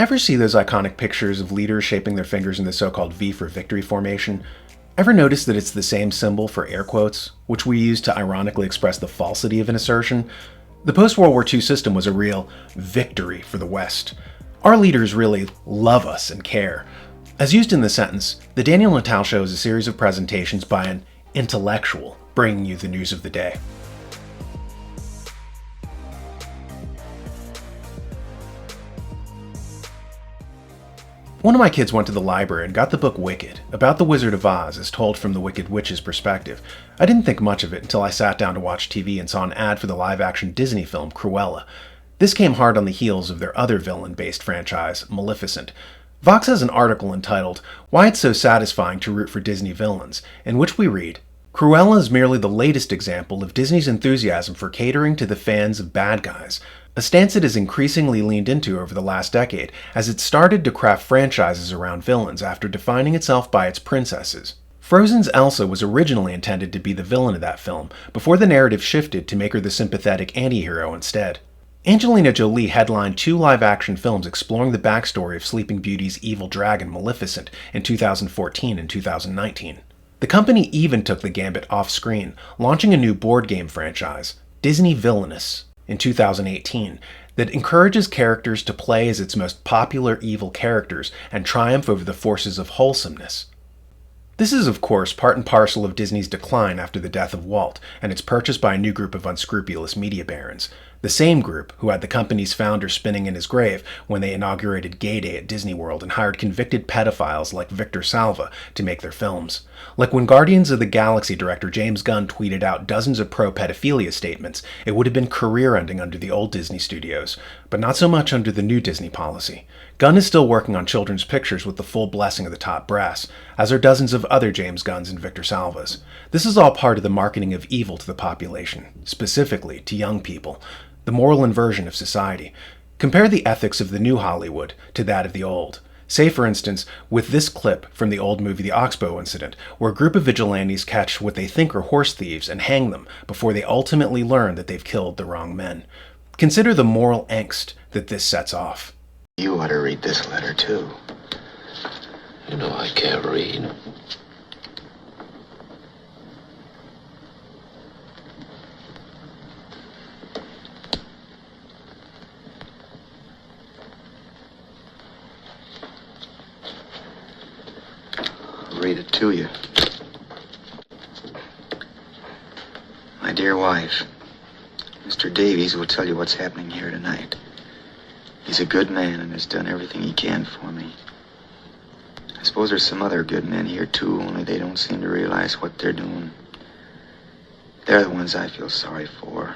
Ever see those iconic pictures of leaders shaping their fingers in the so-called V for victory formation? Ever notice that it's the same symbol for air quotes, which we use to ironically express the falsity of an assertion? The post-World War II system was a real victory for the West. Our leaders really love us and care. As used in the sentence, the Daniel Natal Show is a series of presentations by an intellectual bringing you the news of the day. One of my kids went to the library and got the book Wicked, about the Wizard of Oz as told from the Wicked Witch's perspective. I didn't think much of it until I sat down to watch TV and saw an ad for the live-action Disney film Cruella. This came hard on the heels of their other villain-based franchise, Maleficent. Vox has an article entitled, "Why It's So Satisfying to Root for Disney Villains," in which we read, "Cruella is merely the latest example of Disney's enthusiasm for catering to the fans of bad guys, a stance it has increasingly leaned into over the last decade as it started to craft franchises around villains after defining itself by its princesses. Frozen's Elsa was originally intended to be the villain of that film, before the narrative shifted to make her the sympathetic anti-hero instead. Angelina Jolie headlined 2 live-action films exploring the backstory of Sleeping Beauty's evil dragon Maleficent in 2014 and 2019. The company even took the gambit off-screen, launching a new board game franchise, Disney Villainous, in 2018, that encourages characters to play as its most popular evil characters and triumph over the forces of wholesomeness. This is, of course, part and parcel of Disney's decline after the death of Walt and its purchase by a new group of unscrupulous media barons, the same group who had the company's founder spinning in his grave when they inaugurated Gay Day at Disney World and hired convicted pedophiles like Victor Salva to make their films. Like when Guardians of the Galaxy director James Gunn tweeted out dozens of pro-pedophilia statements, it would have been career-ending under the old Disney studios, but not so much under the new Disney policy. Gunn is still working on children's pictures with the full blessing of the top brass, as are dozens of other James Gunns and Victor Salvas. This is all part of the marketing of evil to the population, specifically to young people, the moral inversion of society. Compare the ethics of the new Hollywood to that of the old. Say, for instance, with this clip from the old movie The Oxbow Incident, where a group of vigilantes catch what they think are horse thieves and hang them before they ultimately learn that they've killed the wrong men. Consider the moral angst that this sets off. You ought to read this letter, too. You know I can't read. I'll read it to you. My dear wife, Mr. Davies will tell you what's happening here tonight. He's a good man and has done everything he can for me. I suppose there's some other good men here too, only they don't seem to realize what they're doing. They're the ones I feel sorry for,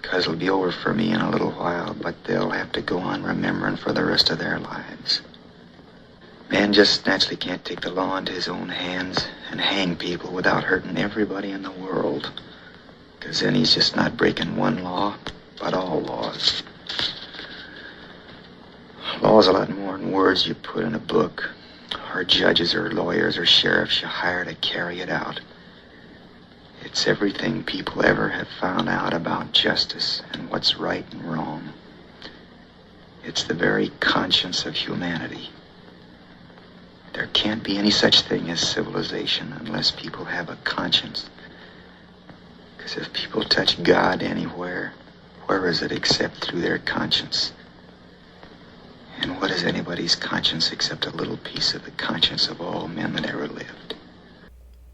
because it'll be over for me in a little while, but they'll have to go on remembering for the rest of their lives. Man just naturally can't take the law into his own hands and hang people without hurting everybody in the world, because then he's just not breaking one law, but all laws. Law's a lot more than words you put in a book, or judges or lawyers or sheriffs you hire to carry it out. It's everything people ever have found out about justice and what's right and wrong. It's the very conscience of humanity. There can't be any such thing as civilization unless people have a conscience. Because if people touch God anywhere, where is it except through their conscience? And what is anybody's conscience except a little piece of the conscience of all men that ever lived?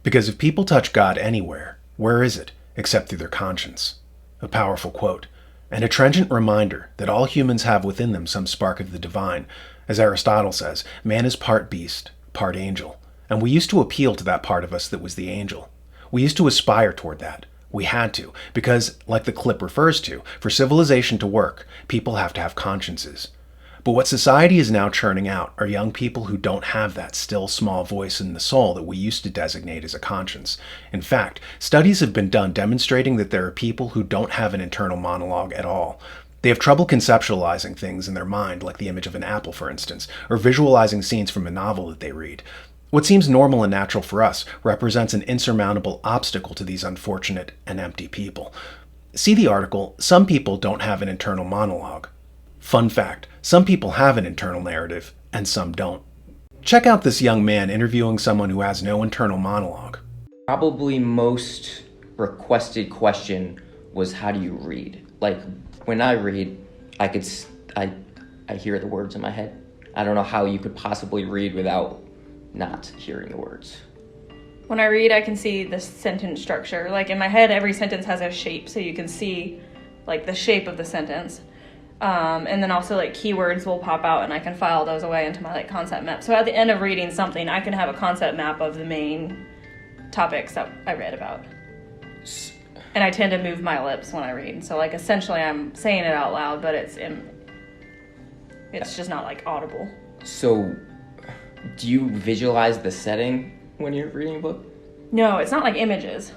Because if people touch God anywhere, where is it except through their conscience? A powerful quote, and a trenchant reminder that all humans have within them some spark of the divine. As Aristotle says, man is part beast, part angel, and we used to appeal to that part of us that was the angel. We used to aspire toward that. We had to, because, like the clip refers to, for civilization to work, people have to have consciences. But what society is now churning out are young people who don't have that still small voice in the soul that we used to designate as a conscience. In fact, studies have been done demonstrating that there are people who don't have an internal monologue at all. They have trouble conceptualizing things in their mind, like the image of an apple, for instance, or visualizing scenes from a novel that they read. What seems normal and natural for us represents an insurmountable obstacle to these unfortunate and empty people. See the article, Some People Don't Have an Internal Monologue. Fun fact, some people have an internal narrative, and some don't. Check out this young man interviewing someone who has no internal monologue. Probably most requested question was, how do you read? Like, when I read, I hear the words in my head. I don't know how you could possibly read without not hearing the words. When I read, I can see the sentence structure. Like, in my head, every sentence has a shape, so you can see, like, the shape of the sentence. And then also, like, keywords will pop out, and I can file those away into my, like, concept map. So at the end of reading something, I can have a concept map of the main topics that I read about. And I tend to move my lips when I read. So, like, essentially I'm saying it out loud, but it's just not, like, audible. So, do you visualize the setting when you're reading a book? No, it's not like images.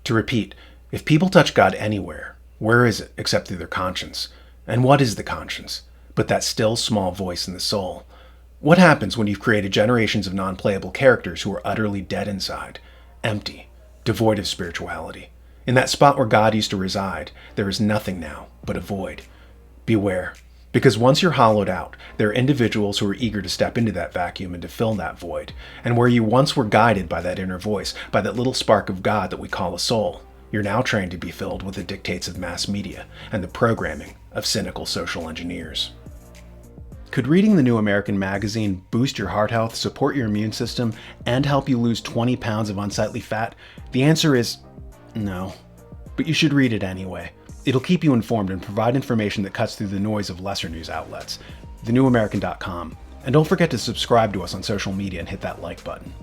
To repeat, if people touch God anywhere, where is it except through their conscience? And what is the conscience but that still small voice in the soul? What happens when you've created generations of non-playable characters who are utterly dead inside, empty, devoid of spirituality? In that spot where God used to reside, there is nothing now but a void. Beware, because once you're hollowed out, there are individuals who are eager to step into that vacuum and to fill that void. And where you once were guided by that inner voice, by that little spark of God that we call a soul, you're now trained to be filled with the dictates of mass media and the programming of cynical social engineers. Could reading the New American Magazine boost your heart health, support your immune system, and help you lose 20 pounds of unsightly fat? The answer is no. But you should read it anyway. It'll keep you informed and provide information that cuts through the noise of lesser news outlets. thenewamerican.com. And don't forget to subscribe to us on social media and hit that like button.